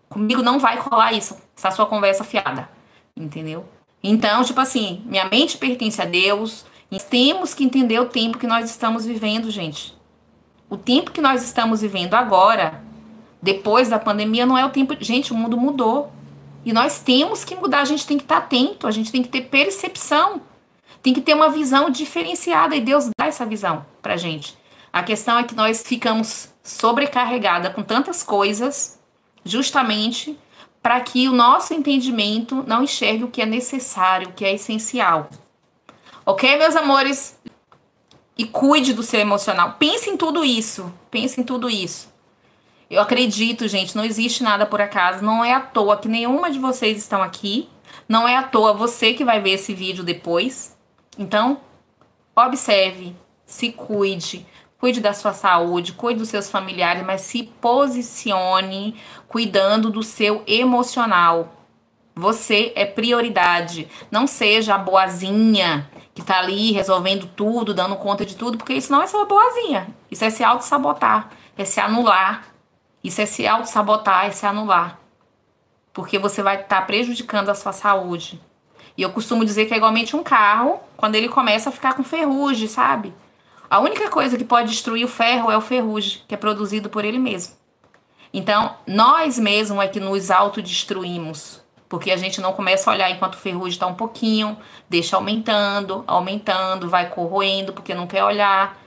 Comigo não vai colar isso, essa sua conversa fiada. Entendeu? Então, tipo assim, minha mente pertence a Deus. E temos que entender o tempo que nós estamos vivendo, gente. O tempo que nós estamos vivendo agora, depois da pandemia, não é o tempo... Gente, o mundo mudou. E nós temos que mudar, a gente tem que estar atento, a gente tem que ter percepção. Tem que ter uma visão diferenciada e Deus dá essa visão pra gente. A questão é que nós ficamos sobrecarregadas com tantas coisas, justamente para que o nosso entendimento não enxergue o que é necessário, o que é essencial. Ok, meus amores? E cuide do seu emocional. Pense em tudo isso. Pense em tudo isso. Eu acredito, gente, não existe nada por acaso. Não é à toa que nenhuma de vocês estão aqui. Não é à toa você que vai ver esse vídeo depois. Então, observe, se cuide. Cuide da sua saúde, cuide dos seus familiares, mas se posicione cuidando do seu emocional. Você é prioridade. Não seja a boazinha que tá ali resolvendo tudo, dando conta de tudo, porque isso não é ser uma boazinha. Isso é se auto-sabotar, é se anular. Isso é se auto-sabotar, é se anular. porque você vai estar prejudicando a sua saúde. E eu costumo dizer que é igualmente um carro, quando ele começa a ficar com ferrugem, sabe? A única coisa que pode destruir o ferro é o ferrugem, que é produzido por ele mesmo. Então, nós mesmos é que nos autodestruímos, porque a gente não começa a olhar enquanto o ferrugem está um pouquinho, deixa aumentando, aumentando, vai corroendo, porque não quer olhar,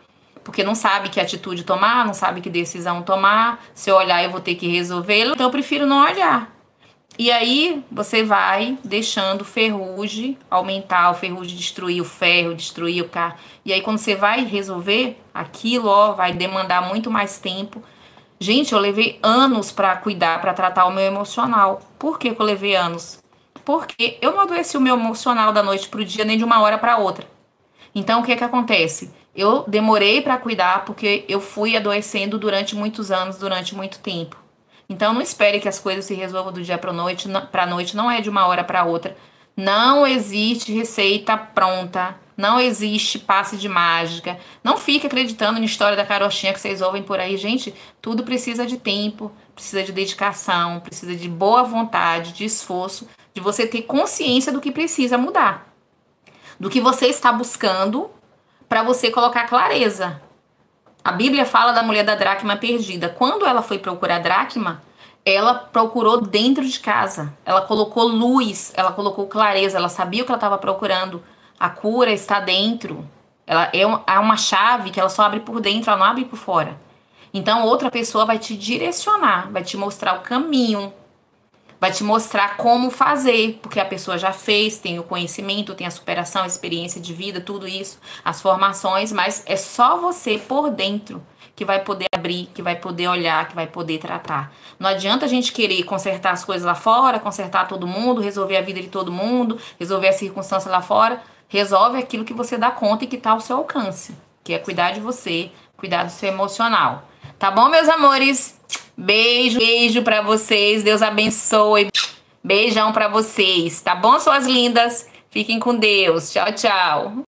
porque não sabe que atitude tomar, não sabe que decisão tomar. Se eu olhar, eu vou ter que resolvê-lo, então eu prefiro não olhar. E aí você vai deixando o ferrugem aumentar, o ferrugem destruir o ferro, destruir o carro. E aí quando você vai resolver aquilo, ó, vai demandar muito mais tempo. Gente, eu levei anos pra cuidar, pra tratar o meu emocional. Por que que eu levei anos? Porque eu não adoeci o meu emocional da noite pro dia, nem de uma hora pra outra. Então, o que que acontece? Eu demorei pra cuidar porque eu fui adoecendo durante muitos anos, durante muito tempo. Então, não espere que as coisas se resolvam do dia pra noite, não é de uma hora pra outra. Não existe receita pronta, não existe passe de mágica. Não fique acreditando na história da carochinha que vocês ouvem por aí. Gente, tudo precisa de tempo, precisa de dedicação, precisa de boa vontade, de esforço, de você ter consciência do que precisa mudar, do que você está buscando para você colocar clareza. A Bíblia fala da mulher da dracma perdida. Quando ela foi procurar a dracma, ela procurou dentro de casa. Ela colocou luz, ela colocou clareza, ela sabia o que ela estava procurando. A cura está dentro. Ela é uma chave que ela só abre por dentro, ela não abre por fora. Então outra pessoa vai te direcionar, vai te mostrar o caminho, vai te mostrar como fazer, porque a pessoa já fez, tem o conhecimento, tem a superação, a experiência de vida, tudo isso, as formações, mas é só você por dentro que vai poder abrir, que vai poder olhar, que vai poder tratar. Não adianta a gente querer consertar as coisas lá fora, consertar todo mundo, resolver a vida de todo mundo, resolver a circunstância lá fora. Resolve aquilo que você dá conta e que está ao seu alcance, que é cuidar de você, cuidar do seu emocional. Tá bom, meus amores? Beijo, beijo pra vocês. Deus abençoe. Beijão pra vocês. Tá bom, suas lindas? Fiquem com Deus. Tchau, tchau.